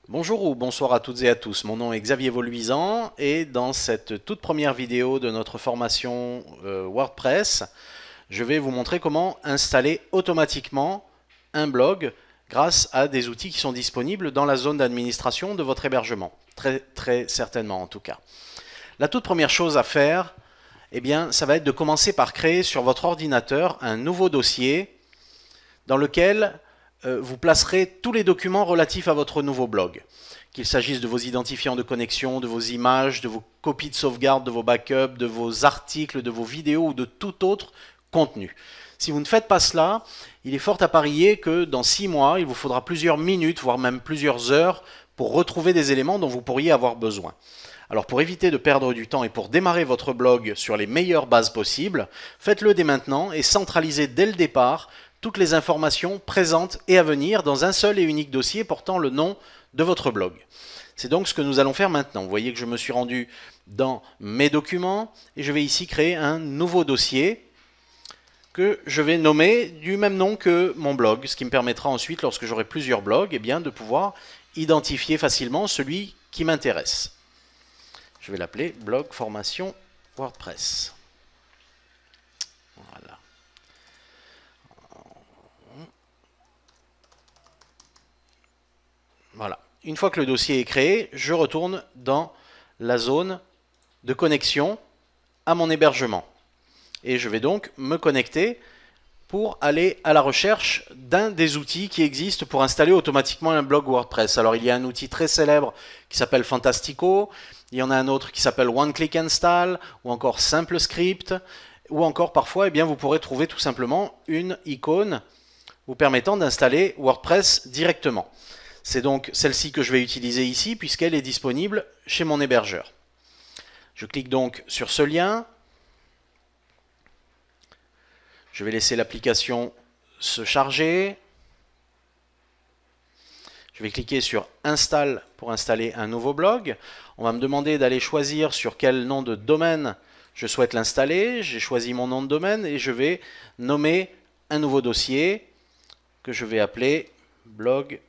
Bonjour ou bonsoir à toutes et à tous, mon nom est Xavier Voluisan et dans cette toute première vidéo de notre formation WordPress, je vais vous montrer comment installer automatiquement un blog grâce à des outils qui sont disponibles dans la zone d'administration de votre hébergement, très certainement en tout cas. La toute première chose à faire, eh bien, ça va être de commencer par créer sur votre ordinateur un nouveau dossier dans lequel vous placerez tous les documents relatifs à votre nouveau blog. Qu'il s'agisse de vos identifiants de connexion, de vos images, de vos copies de sauvegarde, de vos backups, de vos articles, de vos vidéos ou de tout autre contenu. Si vous ne faites pas cela, il est fort à parier que dans 6 mois, il vous faudra plusieurs minutes, voire même plusieurs heures pour retrouver des éléments dont vous pourriez avoir besoin. Alors pour éviter de perdre du temps et pour démarrer votre blog sur les meilleures bases possibles, faites-le dès maintenant et centralisez dès le départ toutes les informations présentes et à venir dans un seul et unique dossier portant le nom de votre blog. C'est donc ce que nous allons faire maintenant. Vous voyez que je me suis rendu dans mes documents et je vais ici créer un nouveau dossier que je vais nommer du même nom que mon blog, ce qui me permettra ensuite, lorsque j'aurai plusieurs blogs, eh bien, de pouvoir identifier facilement celui qui m'intéresse. Je vais l'appeler blog formation WordPress. Voilà. Voilà. Une fois que le dossier est créé, je retourne dans la zone de connexion à mon hébergement. Et je vais donc me connecter pour aller à la recherche d'un des outils qui existent pour installer automatiquement un blog WordPress. Alors il y a un outil très célèbre qui s'appelle Fantastico, il y en a un autre qui s'appelle One Click Install, ou encore Simple Script, ou encore parfois vous pourrez trouver tout simplement une icône vous permettant d'installer WordPress directement. C'est donc celle-ci que je vais utiliser ici puisqu'elle est disponible chez mon hébergeur. Je clique donc sur ce lien. Je vais laisser l'application se charger. Je vais cliquer sur Install pour installer un nouveau blog. On va me demander d'aller choisir sur quel nom de domaine je souhaite l'installer. J'ai choisi mon nom de domaine et je vais nommer un nouveau dossier que je vais appeler blog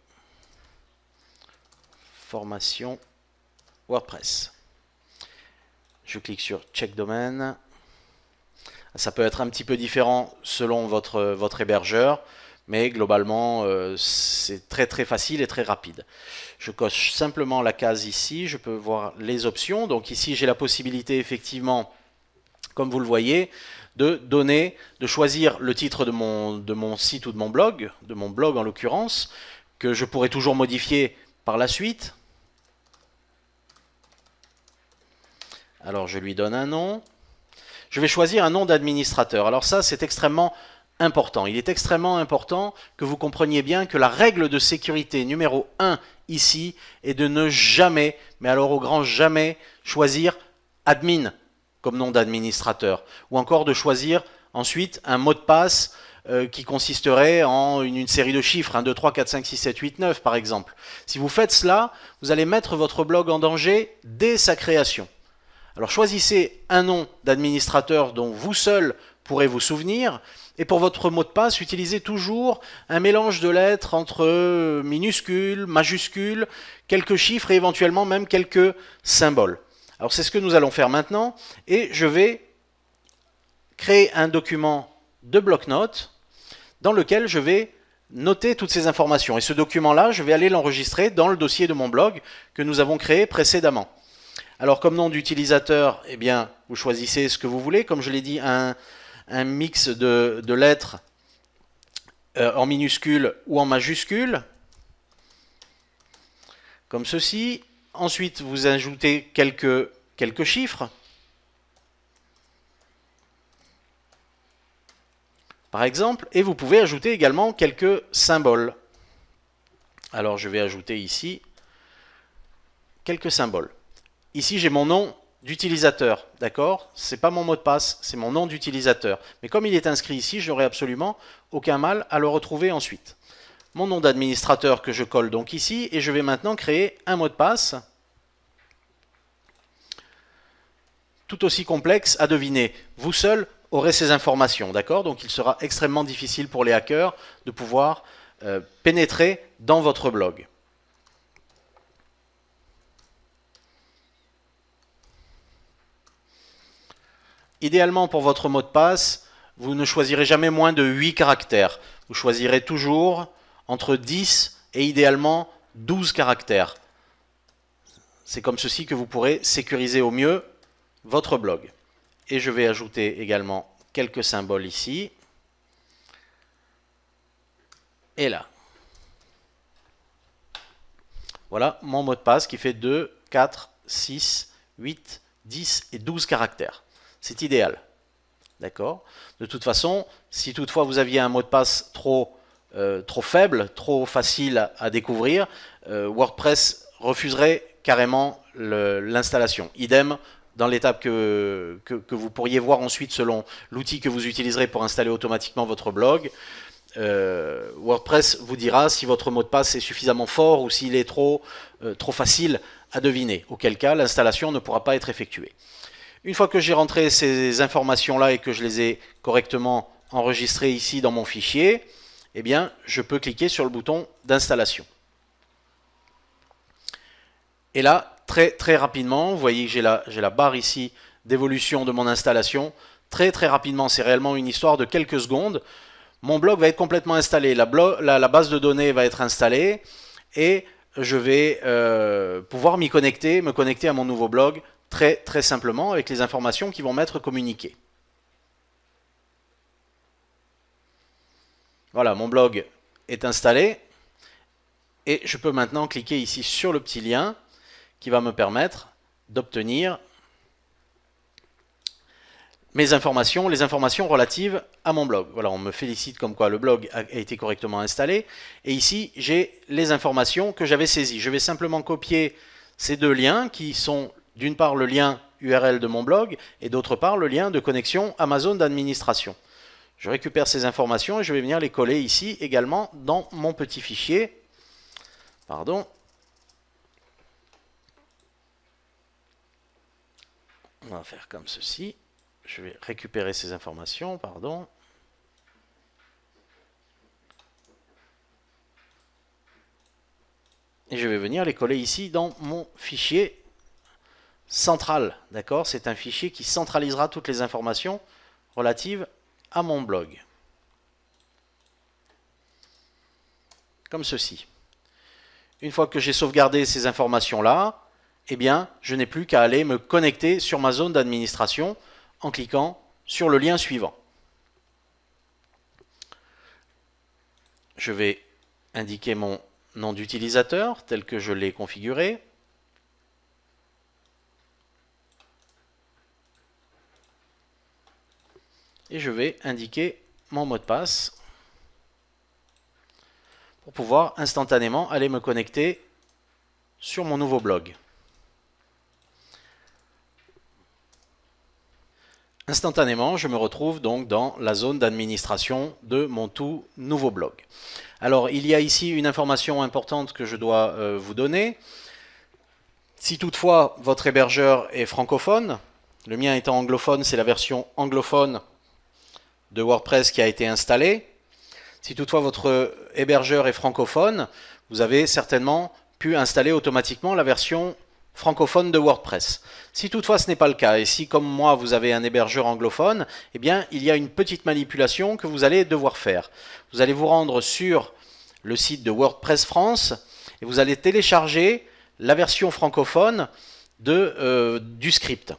formation WordPress. Je clique sur Check Domaine. Ça peut être un petit peu différent selon votre hébergeur, mais globalement, c'est très facile et très rapide. Je coche simplement la case ici, je peux voir les options. Donc ici, j'ai la possibilité effectivement, comme vous le voyez, de choisir le titre de mon site ou de mon blog en l'occurrence, que je pourrais toujours modifier par la suite. Alors je lui donne un nom. Je vais choisir un nom d'administrateur. Alors ça, c'est extrêmement important. Il est extrêmement important que vous compreniez bien que la règle de sécurité numéro 1 ici est de ne jamais, mais alors au grand jamais, choisir admin comme nom d'administrateur. Ou encore de choisir ensuite un mot de passe qui consisterait en une série de chiffres, 1, 2, 3, 4, 5, 6, 7, 8, 9 par exemple. Si vous faites cela, vous allez mettre votre blog en danger dès sa création. Alors choisissez un nom d'administrateur dont vous seul pourrez vous souvenir. Et pour votre mot de passe, utilisez toujours un mélange de lettres entre minuscules, majuscules, quelques chiffres et éventuellement même quelques symboles. Alors c'est ce que nous allons faire maintenant. Et je vais créer un document de bloc-notes dans lequel je vais noter toutes ces informations. Et ce document-là, je vais aller l'enregistrer dans le dossier de mon blog que nous avons créé précédemment. Alors comme nom d'utilisateur, eh bien, vous choisissez ce que vous voulez. Comme je l'ai dit, un mix de lettres en minuscules ou en majuscules, comme ceci. Ensuite, vous ajoutez quelques chiffres. Par exemple, et vous pouvez ajouter également quelques symboles. Alors je vais ajouter ici quelques symboles. Ici, j'ai mon nom d'utilisateur, d'accord? C'est pas mon mot de passe, c'est mon nom d'utilisateur. Mais comme il est inscrit ici, je n'aurai absolument aucun mal à le retrouver ensuite. Mon nom d'administrateur que je colle donc ici, et je vais maintenant créer un mot de passe tout aussi complexe à deviner. Vous seul aurez ces informations, d'accord? Donc il sera extrêmement difficile pour les hackers de pouvoir pénétrer dans votre blog. Idéalement pour votre mot de passe, vous ne choisirez jamais moins de 8 caractères. Vous choisirez toujours entre 10 et idéalement 12 caractères. C'est comme ceci que vous pourrez sécuriser au mieux votre blog. Et je vais ajouter également quelques symboles ici. Et là. Voilà mon mot de passe qui fait 2, 4, 6, 8, 10 et 12 caractères. C'est idéal. D'accord? De toute façon, si toutefois vous aviez un mot de passe trop faible, trop facile à découvrir, WordPress refuserait carrément l'installation. Idem dans l'étape que vous pourriez voir ensuite selon l'outil que vous utiliserez pour installer automatiquement votre blog. WordPress vous dira si votre mot de passe est suffisamment fort ou s'il est trop facile à deviner, auquel cas l'installation ne pourra pas être effectuée. Une fois que j'ai rentré ces informations-là et que je les ai correctement enregistrées ici dans mon fichier, eh bien, je peux cliquer sur le bouton d'installation. Et là, très rapidement, vous voyez que j'ai la barre ici d'évolution de mon installation. Très rapidement, c'est réellement une histoire de quelques secondes. Mon blog va être complètement installé, la base de données va être installée et je vais pouvoir me connecter à mon nouveau blog très simplement avec les informations qui vont m'être communiquées. Voilà, mon blog est installé et je peux maintenant cliquer ici sur le petit lien qui va me permettre d'obtenir mes informations, les informations relatives à mon blog. Voilà, on me félicite comme quoi le blog a été correctement installé. Et ici, j'ai les informations que j'avais saisies. Je vais simplement copier ces deux liens qui sont d'une part le lien URL de mon blog et d'autre part le lien de connexion Amazon d'administration. Je récupère ces informations et je vais venir les coller ici également dans mon petit fichier. Pardon. On va faire comme ceci. Je vais récupérer ces informations, pardon. Et je vais venir les coller ici dans mon fichier central. D'accord? C'est un fichier qui centralisera toutes les informations relatives à mon blog. Comme ceci. Une fois que j'ai sauvegardé ces informations-là, eh bien, je n'ai plus qu'à aller me connecter sur ma zone d'administration en cliquant sur le lien suivant. Je vais indiquer mon nom d'utilisateur tel que je l'ai configuré. Et je vais indiquer mon mot de passe pour pouvoir instantanément aller me connecter sur mon nouveau blog. Instantanément, je me retrouve donc dans la zone d'administration de mon tout nouveau blog. Alors, il y a ici une information importante que je dois vous donner. Si toutefois votre hébergeur est francophone, le mien étant anglophone, c'est la version anglophone de WordPress qui a été installée. Si toutefois votre hébergeur est francophone, vous avez certainement pu installer automatiquement la version francophone de WordPress. Si toutefois ce n'est pas le cas, et si comme moi vous avez un hébergeur anglophone, eh bien il y a une petite manipulation que vous allez devoir faire. Vous allez vous rendre sur le site de WordPress France et vous allez télécharger la version francophone du script.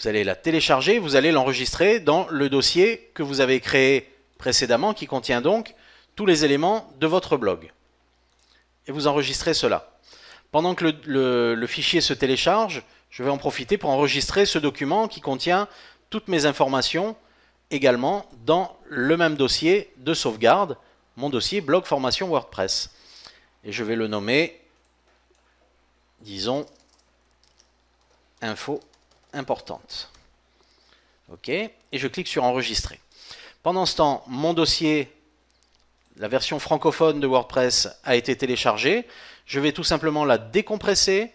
Vous allez la télécharger, vous allez l'enregistrer dans le dossier que vous avez créé précédemment qui contient donc tous les éléments de votre blog. Et vous enregistrez cela. Pendant que le fichier se télécharge, je vais en profiter pour enregistrer ce document qui contient toutes mes informations également dans le même dossier de sauvegarde, mon dossier blog formation WordPress. Et je vais le nommer, disons, info importante. OK, et je clique sur enregistrer. Pendant ce temps, mon dossier, la version francophone de WordPress a été téléchargée. Je vais tout simplement la décompresser.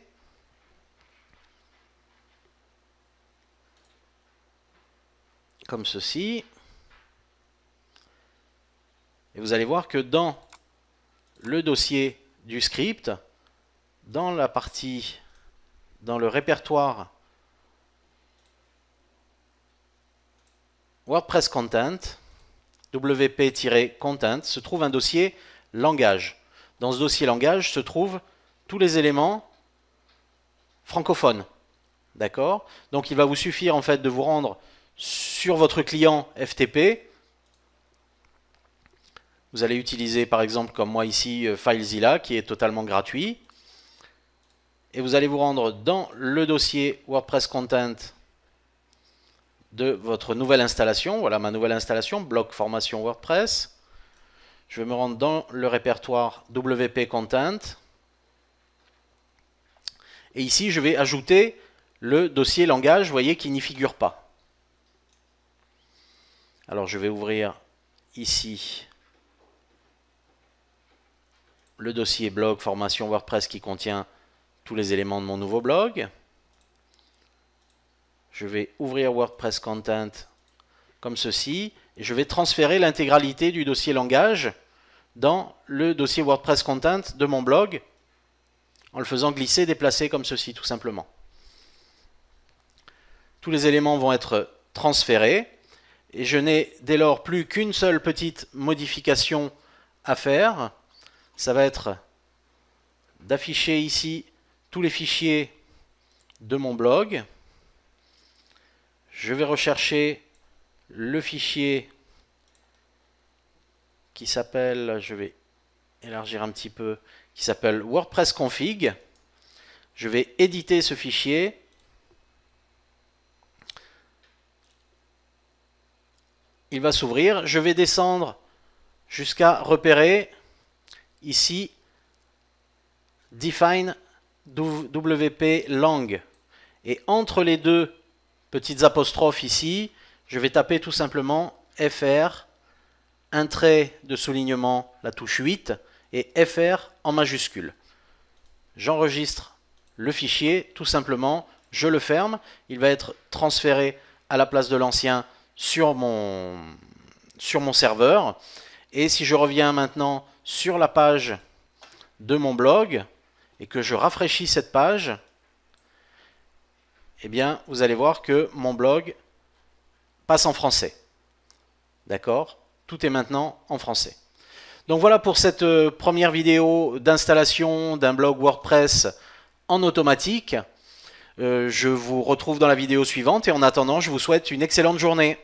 Comme ceci. Et vous allez voir que dans le dossier du script, dans le répertoire WordPress Content, wp-content, se trouve un dossier langage. Dans ce dossier langage se trouvent tous les éléments francophones. D'accord? Donc il va vous suffire en fait de vous rendre sur votre client FTP. Vous allez utiliser par exemple comme moi ici FileZilla qui est totalement gratuit. Et vous allez vous rendre dans le dossier WordPress Content de votre nouvelle installation. Voilà ma nouvelle installation, bloc formation WordPress. Je vais me rendre dans le répertoire WP Content. Et ici, je vais ajouter le dossier langage, vous voyez, qui n'y figure pas. Alors, je vais ouvrir ici le dossier blog formation WordPress qui contient tous les éléments de mon nouveau blog. Je vais ouvrir WordPress Content comme ceci et je vais transférer l'intégralité du dossier langage dans le dossier WordPress Content de mon blog en le faisant glisser, déplacer comme ceci tout simplement. Tous les éléments vont être transférés et je n'ai dès lors plus qu'une seule petite modification à faire. Ça va être d'afficher ici tous les fichiers de mon blog. Je vais rechercher le fichier qui s'appelle, je vais élargir un petit peu, qui s'appelle WordPress config. Je vais éditer ce fichier. Il va s'ouvrir. Je vais descendre jusqu'à repérer ici define WP lang. Et entre les deux petites apostrophes ici, je vais taper tout simplement FR, un trait de soulignement, la touche 8, et FR en majuscule. J'enregistre le fichier, tout simplement, je le ferme, il va être transféré à la place de l'ancien sur mon serveur. Et si je reviens maintenant sur la page de mon blog et que je rafraîchis cette page, eh bien, vous allez voir que mon blog passe en français. D'accord? Tout est maintenant en français. Donc voilà pour cette première vidéo d'installation d'un blog WordPress en automatique. Je vous retrouve dans la vidéo suivante et en attendant, je vous souhaite une excellente journée.